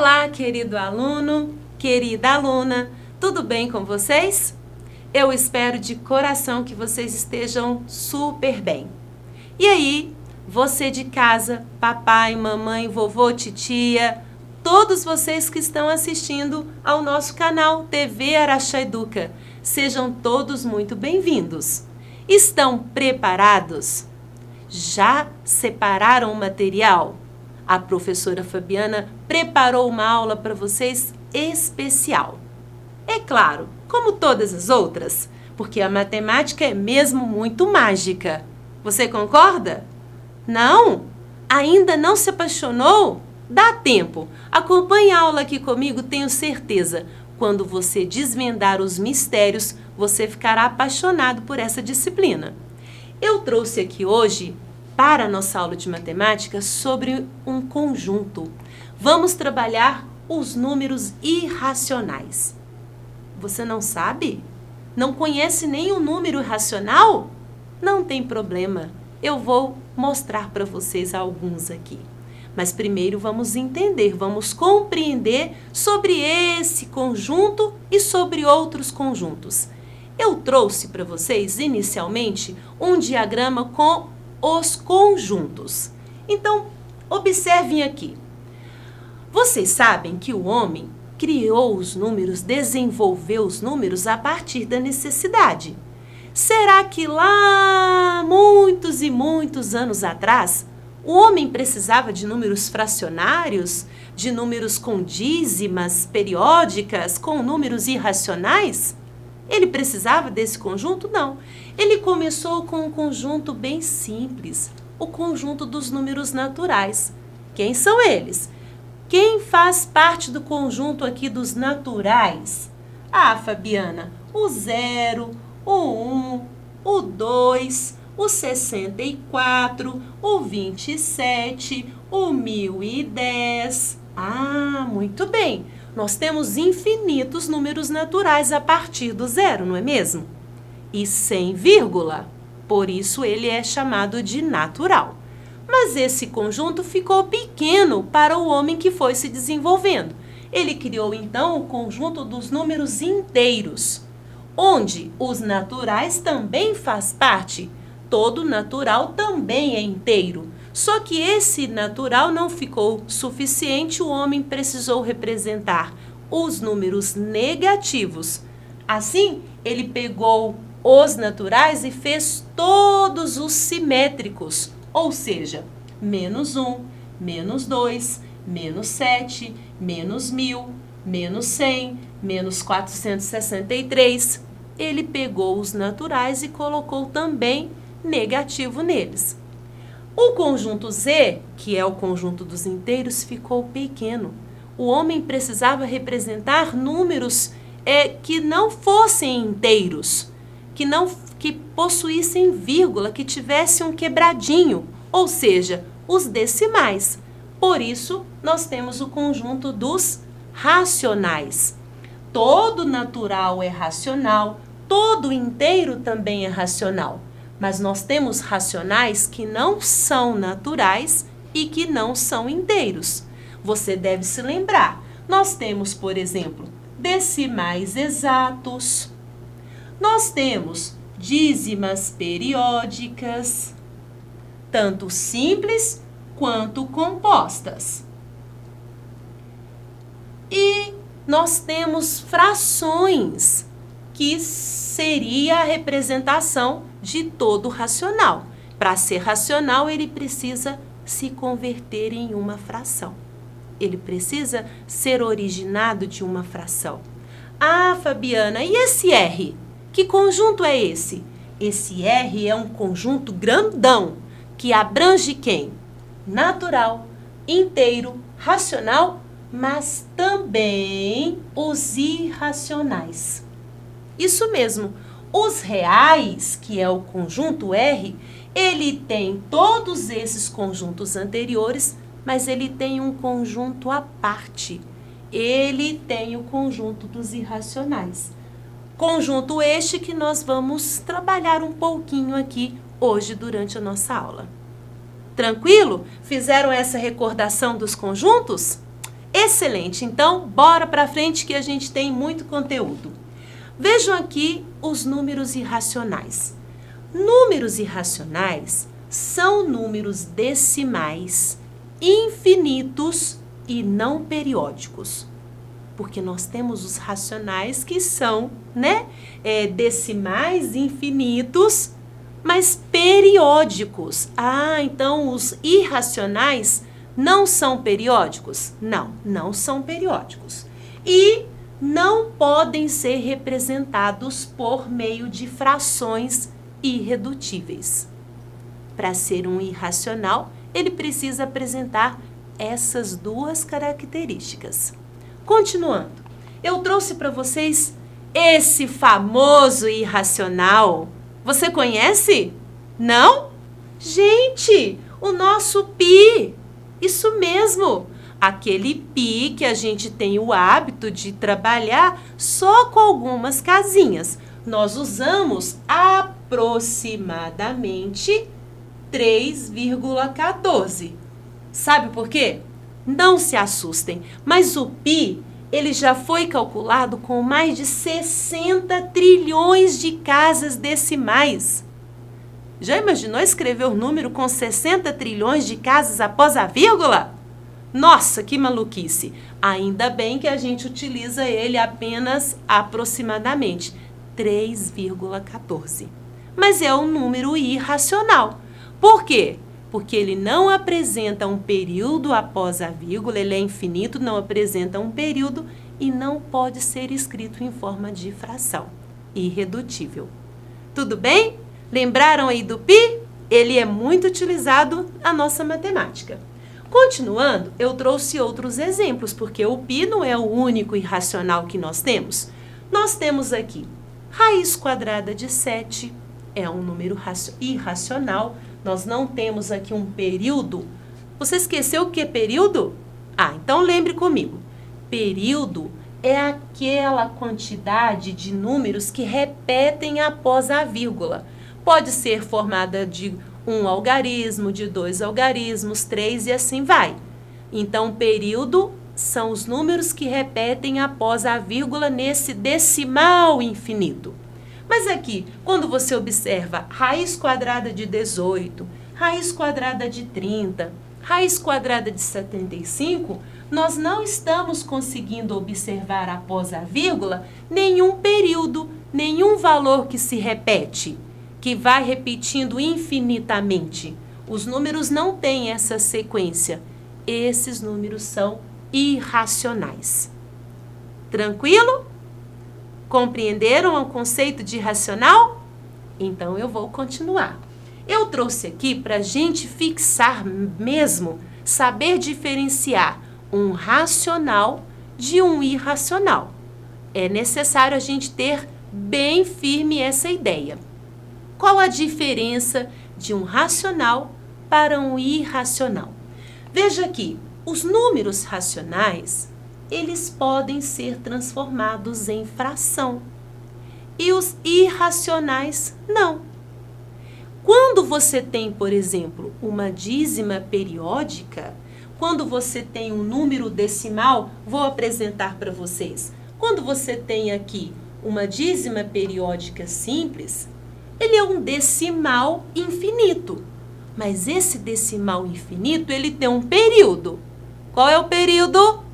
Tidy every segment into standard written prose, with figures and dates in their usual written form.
Olá, querido aluno, querida aluna, tudo bem com vocês? Eu espero de coração que vocês estejam super bem. E aí, você de casa, papai, mamãe, vovô, titia, todos vocês que estão assistindo ao nosso canal TV Araxá Educa, sejam todos muito bem-vindos. Estão preparados? Já separaram o material? A professora Fabiana preparou uma aula para vocês especial. É claro, como todas as outras, porque a matemática é mesmo muito mágica. Você concorda? Não? Ainda não se apaixonou? Dá tempo. Acompanhe a aula aqui comigo, tenho certeza. Quando você desvendar os mistérios, você ficará apaixonado por essa disciplina. Eu trouxe aqui hoje, para a nossa aula de matemática, sobre um conjunto. Vamos trabalhar os números irracionais. Você não sabe? Não conhece nenhum número irracional? Não tem problema. Eu vou mostrar para vocês alguns aqui. Mas primeiro vamos entender, vamos compreender sobre esse conjunto e sobre outros conjuntos. Eu trouxe para vocês, inicialmente, um diagrama com os conjuntos. Então, observem aqui. Vocês sabem que o homem criou os números, desenvolveu os números a partir da necessidade. Será que lá, muitos e muitos anos atrás, o homem precisava de números fracionários, de números com dízimas periódicas, com números irracionais? Ele precisava desse conjunto? Não. Ele começou com um conjunto bem simples, o conjunto dos números naturais. Quem são eles? Quem faz parte do conjunto aqui dos naturais? Ah, Fabiana, o 0, o 1, o 2, o 64, o 27, o 1010. Ah, muito bem. Nós temos infinitos números naturais a partir do 0, não é mesmo? E sem vírgula. Por isso ele é chamado de natural. Mas esse conjunto ficou pequeno para o homem que foi se desenvolvendo. Ele criou então o conjunto dos números inteiros, onde os naturais também faz parte. Todo natural também é inteiro. Só que esse natural não ficou suficiente, o homem precisou representar os números negativos. Assim, ele pegou os naturais e fez todos os simétricos, ou seja, menos 1, menos 2, menos 7, menos 1000, menos 100, menos 463. Ele pegou os naturais e colocou também negativo neles. O conjunto Z, que é o conjunto dos inteiros, ficou pequeno. O homem precisava representar números que não fossem inteiros, que possuíssem vírgula, que tivessem um quebradinho, ou seja, os decimais. Por isso, nós temos o conjunto dos racionais. Todo natural é racional, todo inteiro também é racional. Mas nós temos racionais que não são naturais e que não são inteiros. Você deve se lembrar. Nós temos, por exemplo, decimais exatos. Nós temos dízimas periódicas, tanto simples quanto compostas. E nós temos frações, que seria a representação de todo racional. Para ser racional, ele precisa se converter em uma fração. Ele precisa ser originado de uma fração. Ah, Fabiana, e esse R? Que conjunto é esse? Esse R é um conjunto grandão, que abrange quem? Natural, inteiro, racional, mas também os irracionais. Isso mesmo. Os reais, que é o conjunto R, ele tem todos esses conjuntos anteriores, mas ele tem um conjunto à parte. Ele tem o conjunto dos irracionais. Conjunto este que nós vamos trabalhar um pouquinho aqui hoje durante a nossa aula. Tranquilo? Fizeram essa recordação dos conjuntos? Excelente, então bora para frente que a gente tem muito conteúdo. Vejam aqui os números irracionais. Números irracionais são números decimais, infinitos e não periódicos. Porque nós temos os racionais que são, decimais, infinitos, mas periódicos. Então os irracionais não são periódicos? Não, não são periódicos. E não podem ser representados por meio de frações irredutíveis. Para ser um irracional, ele precisa apresentar essas duas características. Continuando, eu trouxe para vocês esse famoso irracional. Você conhece? Não? Gente, o nosso pi. Isso mesmo, aquele pi que a gente tem o hábito de trabalhar só com algumas casinhas. Nós usamos aproximadamente 3,14. Sabe por quê? Não se assustem, mas o pi, ele já foi calculado com mais de 60 trilhões de casas decimais. Já imaginou escrever o número com 60 trilhões de casas após a vírgula? Nossa, que maluquice! Ainda bem que a gente utiliza ele apenas aproximadamente, 3,14. Mas é um número irracional. Por quê? Porque ele não apresenta um período após a vírgula, ele é infinito, não apresenta um período e não pode ser escrito em forma de fração, irredutível. Tudo bem? Lembraram aí do pi? Ele é muito utilizado na nossa matemática. Continuando, eu trouxe outros exemplos, porque o pi não é o único irracional que nós temos. Nós temos aqui raiz quadrada de 7, é um número irracional. Nós não temos aqui um período. Você esqueceu o que é período? Então lembre comigo. Período é aquela quantidade de números que repetem após a vírgula. Pode ser formada de um algarismo, de 2 algarismos, 3 e assim vai. Então, período são os números que repetem após a vírgula nesse decimal infinito. Mas aqui, quando você observa raiz quadrada de 18, raiz quadrada de 30, raiz quadrada de 75, nós não estamos conseguindo observar após a vírgula nenhum período, nenhum valor que se repete, que vai repetindo infinitamente. Os números não têm essa sequência. Esses números são irracionais. Tranquilo? Compreenderam o conceito de irracional? Então eu vou continuar. Eu trouxe aqui para a gente fixar mesmo, saber diferenciar um racional de um irracional. É necessário a gente ter bem firme essa ideia. Qual a diferença de um racional para um irracional? Veja aqui, os números racionais, eles podem ser transformados em fração. E os irracionais, não. Quando você tem, por exemplo, uma dízima periódica, quando você tem um número decimal, vou apresentar para vocês. Quando você tem aqui uma dízima periódica simples, ele é um decimal infinito. Mas esse decimal infinito, ele tem um período. Qual é o período?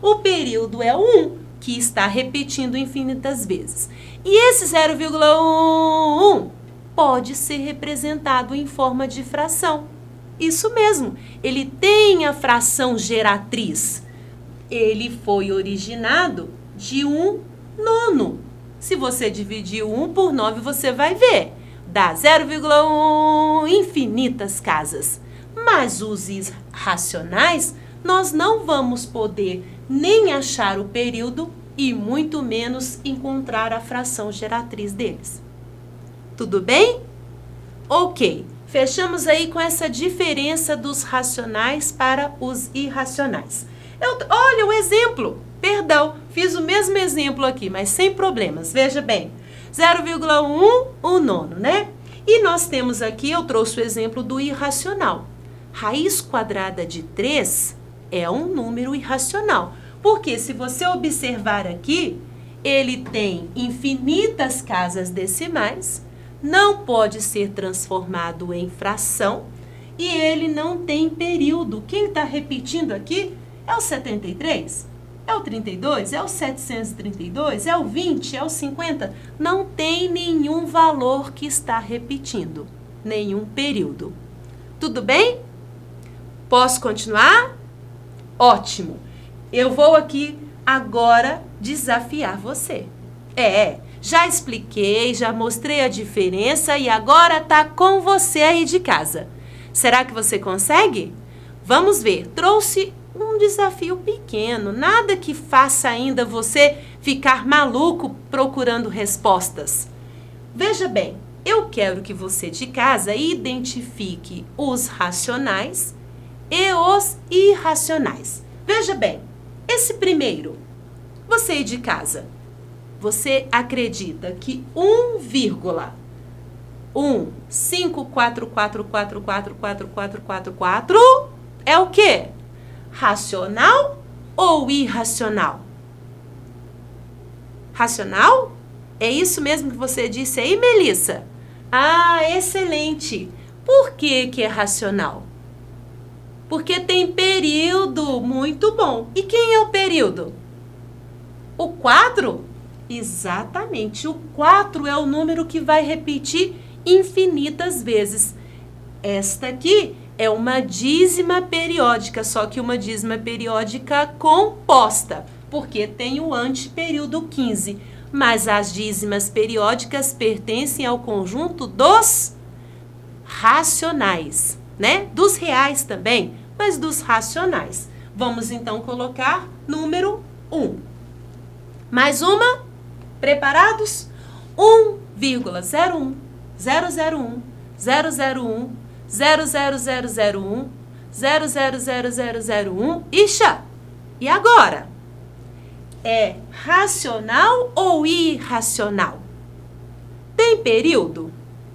O período é 1, que está repetindo infinitas vezes. E esse 0,11 pode ser representado em forma de fração. Isso mesmo, ele tem a fração geratriz. Ele foi originado de 1/9. Se você dividir 1 por 9, você vai ver. Dá 0,1 infinitas casas. Mas os irracionais, nós não vamos poder nem achar o período e muito menos encontrar a fração geratriz deles. Tudo bem? Ok. Fechamos aí com essa diferença dos racionais para os irracionais. Olha o exemplo. Perdão, fiz o mesmo exemplo aqui, mas sem problemas. Veja bem, 0,1, o nono, né? E nós temos aqui, eu trouxe o exemplo do irracional. Raiz quadrada de 3 É um número irracional. Porque se você observar aqui, ele tem infinitas casas decimais, não pode ser transformado em fração e ele não tem período. Quem está repetindo aqui é o 73, é o 32, é o 732, é o 20, é o 50. Não tem nenhum valor que está repetindo, nenhum período. Tudo bem? Posso continuar? Ótimo! Eu vou aqui agora desafiar você. Já expliquei, já mostrei a diferença e agora tá com você aí de casa. Será que você consegue? Vamos ver. Trouxe um desafio pequeno, nada que faça ainda você ficar maluco procurando respostas. Veja bem, eu quero que você de casa identifique os racionais e os irracionais. Veja bem, esse primeiro, você aí de casa, você acredita que 1,154444444 é o quê? Racional ou irracional? Racional? É isso mesmo que você disse aí, Melissa? Ah, excelente! Por que que é racional? Porque tem período, muito bom. E quem é o período? O 4? Exatamente, o 4 é o número que vai repetir infinitas vezes. Esta aqui é uma dízima periódica, só que uma dízima periódica composta, porque tem o anteperíodo 15. Mas as dízimas periódicas pertencem ao conjunto dos racionais, né? Dos reais também, mas dos racionais. Vamos então colocar número 1. Mais uma? Preparados? 1,01, 001, 001, 00001, 0000001. Ixa! E agora? É racional ou irracional? Tem período?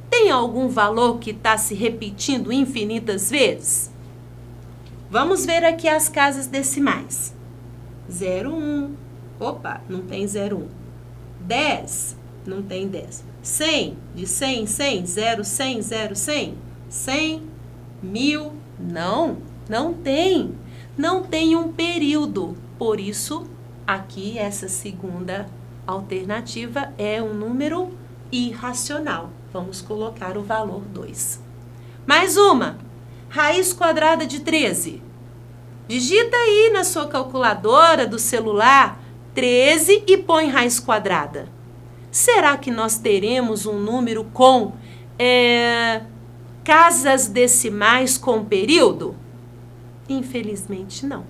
Tem algum valor que está se repetindo infinitas vezes? Vamos ver aqui as casas decimais. 01. Opa, não tem 01. 10, não tem 10. 100, de 100, 100, 0, 100, 0, 100. 100, 1000, não tem. Não tem um período. Por isso, aqui essa segunda alternativa é um número irracional. Vamos colocar o valor 2. Mais uma. Raiz quadrada de 13. Digita aí na sua calculadora do celular 13 e põe raiz quadrada. Será que nós teremos um número com casas decimais com período? Infelizmente não.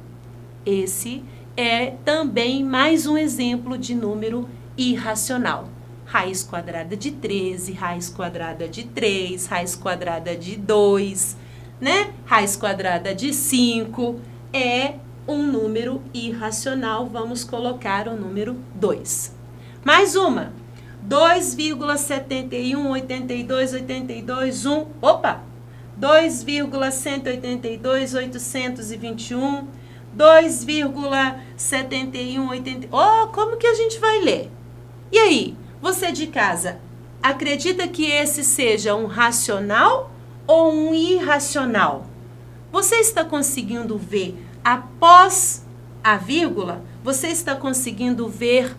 Esse é também mais um exemplo de número irracional. Raiz quadrada de 13, raiz quadrada de 3, raiz quadrada de 2, né? Raiz quadrada de 5 é um número irracional. Vamos colocar o número 2. Mais uma. 2,71828221. Opa! 2,182,821. 2,7180. Oh, como que a gente vai ler? E aí, você de casa, acredita que esse seja um racional ou um irracional? Você está conseguindo ver após a vírgula? Você está conseguindo ver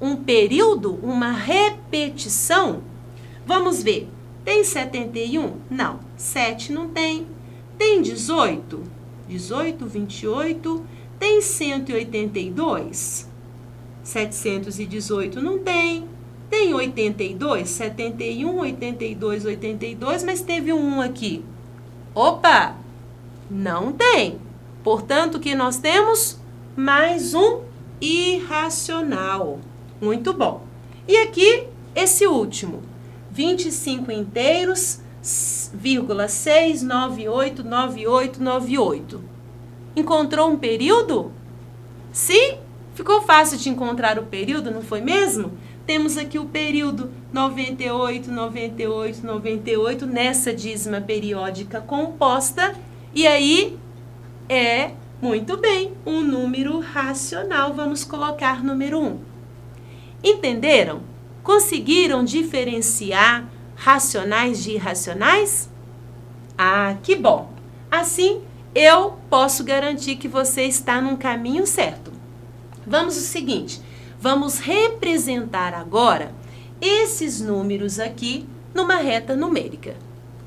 um período, uma repetição? Vamos ver. Tem 71? Não. 7 não tem. Tem 18? 18, 28. Tem 182? 718 não tem. Tem 82? 71, 82, 82, mas teve um 1 aqui. Opa! Não tem. Portanto, o que nós temos? Mais um irracional. Muito bom. E aqui, esse último. 25 inteiros, 6989898. Encontrou um período? Sim? Ficou fácil de encontrar o período, não foi mesmo? Temos aqui o período 98, 98, 98 nessa dízima periódica composta. E aí, É, muito bem, um número racional. Vamos colocar número 1. Entenderam? Conseguiram diferenciar racionais de irracionais? Ah, que bom! Assim, eu posso garantir que você está no caminho certo. Vamos ao seguinte, vamos representar agora esses números aqui numa reta numérica.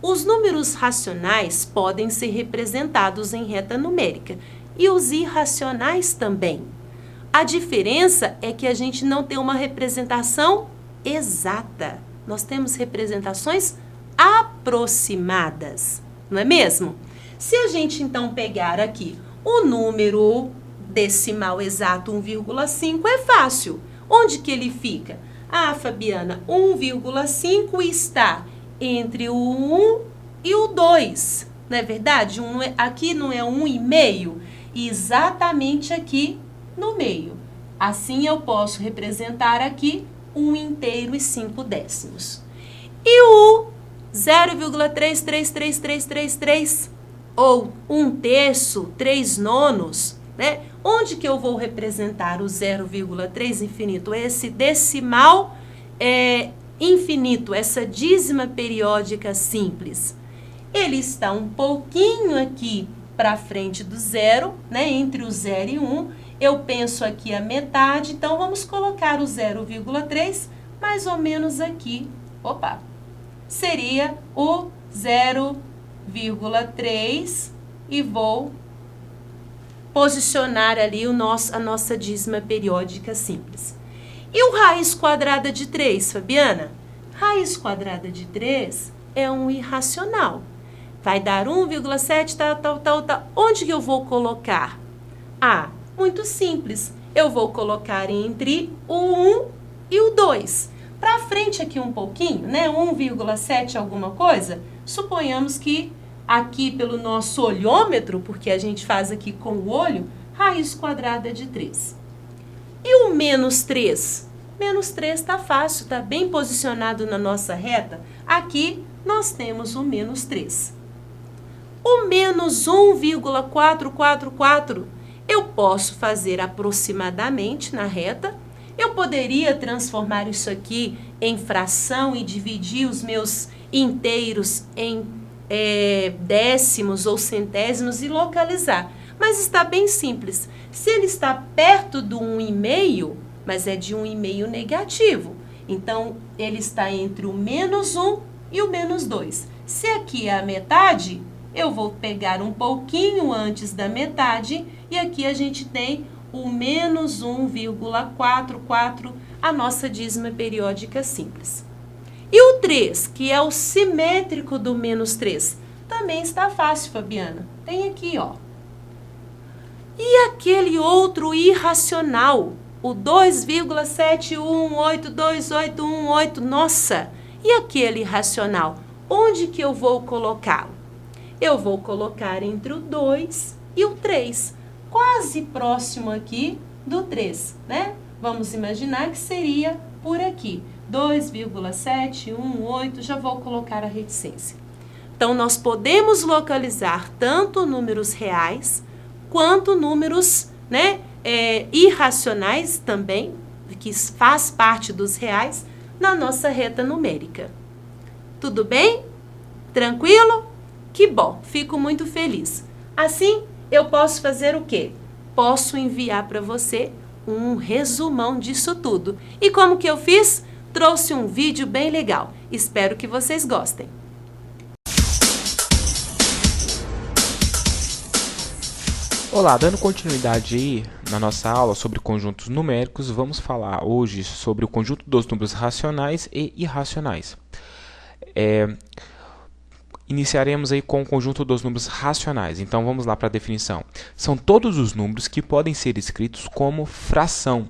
Os números racionais podem ser representados em reta numérica e os irracionais também. A diferença é que a gente não tem uma representação exata. Nós temos representações aproximadas, não é mesmo? Se a gente então pegar aqui o número decimal exato 1,5 é fácil. Onde que ele fica? Ah, Fabiana, 1,5 está entre o 1 e o 2. Não é verdade? Aqui não é 1,5? Exatamente aqui no meio. Assim eu posso representar aqui 1 inteiro e 5 décimos. E o 0,33333 ou 1/3, 3 nonos, né? Onde que eu vou representar o 0,3 infinito? Esse decimal infinito, essa dízima periódica simples. Ele está um pouquinho aqui para frente do zero, né? Entre o 0 e 1. Eu penso aqui a metade, então vamos colocar o 0,3 mais ou menos aqui. Opa! Seria o 0,3 e vou posicionar ali a nossa dízima periódica simples. E o raiz quadrada de 3, Fabiana? Raiz quadrada de 3 é um irracional. Vai dar 1,7, tal. Onde que eu vou colocar? Ah, muito simples. Eu vou colocar entre o 1 e o 2. Para frente aqui um pouquinho, né? 1,7 alguma coisa. Suponhamos que aqui pelo nosso olhômetro, porque a gente faz aqui com o olho, raiz quadrada de 3. E o menos 3? Menos 3 está fácil, está bem posicionado na nossa reta. Aqui nós temos o menos 3. O menos 1,444, eu posso fazer aproximadamente na reta. Eu poderia transformar isso aqui em fração e dividir os meus inteiros em décimos ou centésimos e localizar. Mas está bem simples. Se ele está perto do 1,5, mas é de 1,5 negativo, então ele está entre o menos 1 e o menos 2. Se aqui é a metade, eu vou pegar um pouquinho antes da metade e aqui a gente tem o menos 1,44, a nossa dízima periódica simples. E o 3, que é o simétrico do menos 3, também está fácil, Fabiana. Tem aqui, ó. E aquele outro irracional, o 2,7182818, nossa! E aquele irracional, onde que eu vou colocá-lo? Eu vou colocar entre o 2 e o 3, quase próximo aqui do 3, né? Vamos imaginar que seria por aqui. 2,718, já vou colocar a reticência. Então, nós podemos localizar tanto números reais quanto números, né, irracionais também, que faz parte dos reais, na nossa reta numérica. Tudo bem? Tranquilo? Que bom, fico muito feliz. Assim, eu posso fazer o quê? Posso enviar para você um resumão disso tudo. E como que eu fiz? Trouxe um vídeo bem legal. Espero que vocês gostem. Olá, dando continuidade aí na nossa aula sobre conjuntos numéricos, vamos falar hoje sobre o conjunto dos números racionais e irracionais. Iniciaremos aí com o conjunto dos números racionais. Então vamos lá para a definição. São todos os números que podem ser escritos como fração.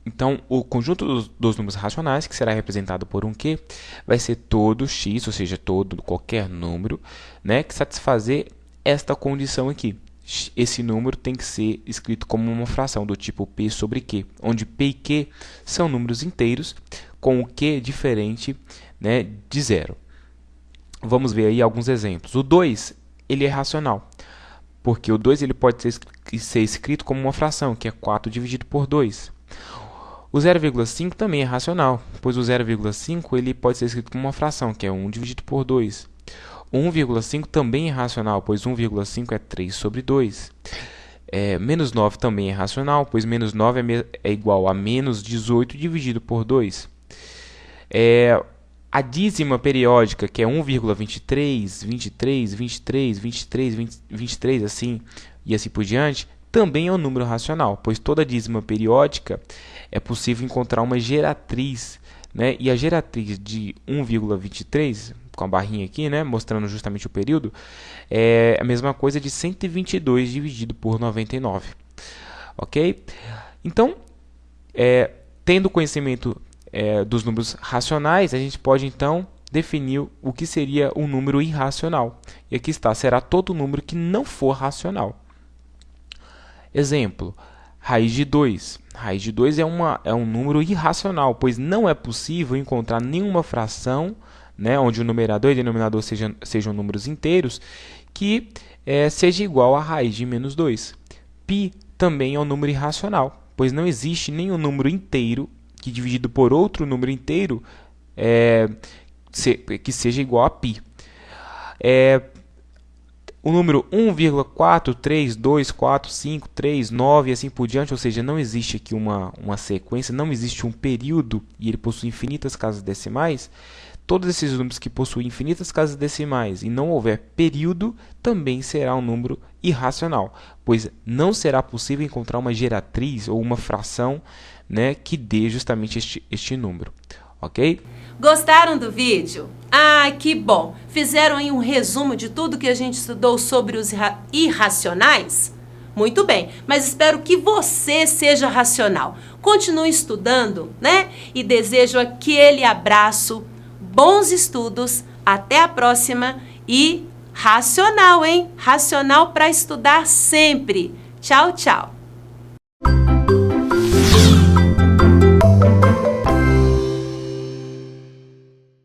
Então, o conjunto dos números racionais, que será representado por um Q, vai ser todo x, ou seja, qualquer número, né, que satisfazer esta condição aqui. Esse número tem que ser escrito como uma fração do tipo P sobre Q, onde P e Q são números inteiros, com o Q diferente, né, de zero. Vamos ver aí alguns exemplos. O 2, ele é racional. porque o 2 ele pode ser escrito como uma fração, que é 4 dividido por 2. O 0,5 também é racional, pois o 0,5 ele pode ser escrito como uma fração, que é 1 dividido por 2. O 1,5 também é racional, pois 1,5 é 3 sobre 2. Menos 9 também é racional, pois menos 9 é igual a menos 18 dividido por 2. A dízima periódica, que é 1,23, 23, 23, 23, 23, assim e assim por diante, também é um número racional, pois toda dízima periódica é possível encontrar uma geratriz, né? E a geratriz de 1,23, com a barrinha aqui, né, mostrando justamente o período, é a mesma coisa de 122 dividido por 99. Ok? Então, tendo conhecimento dos números racionais, a gente pode então definir o que seria um número irracional. E aqui está, será todo número que não for racional. Exemplo, raiz de 2. Raiz de 2 é um número irracional, pois não é possível encontrar nenhuma fração, né, onde o numerador e o denominador sejam números inteiros, que seja igual a raiz de menos 2. Π também é um número irracional, pois não existe nenhum número inteiro que dividido por outro número inteiro que seja igual a π. O número 1,4324539 e assim por diante, ou seja, não existe aqui uma sequência, não existe um período e ele possui infinitas casas decimais. Todos esses números que possuem infinitas casas decimais e não houver período também será um número irracional, pois não será possível encontrar uma geratriz ou uma fração, né, que dê justamente este número. Ok? Gostaram do vídeo? Ah, que bom! Fizeram aí um resumo de tudo que a gente estudou sobre os irracionais? Muito bem, mas espero que você seja racional. Continue estudando, né? E desejo aquele abraço, bons estudos, até a próxima e racional, hein? Racional para estudar sempre. Tchau, tchau!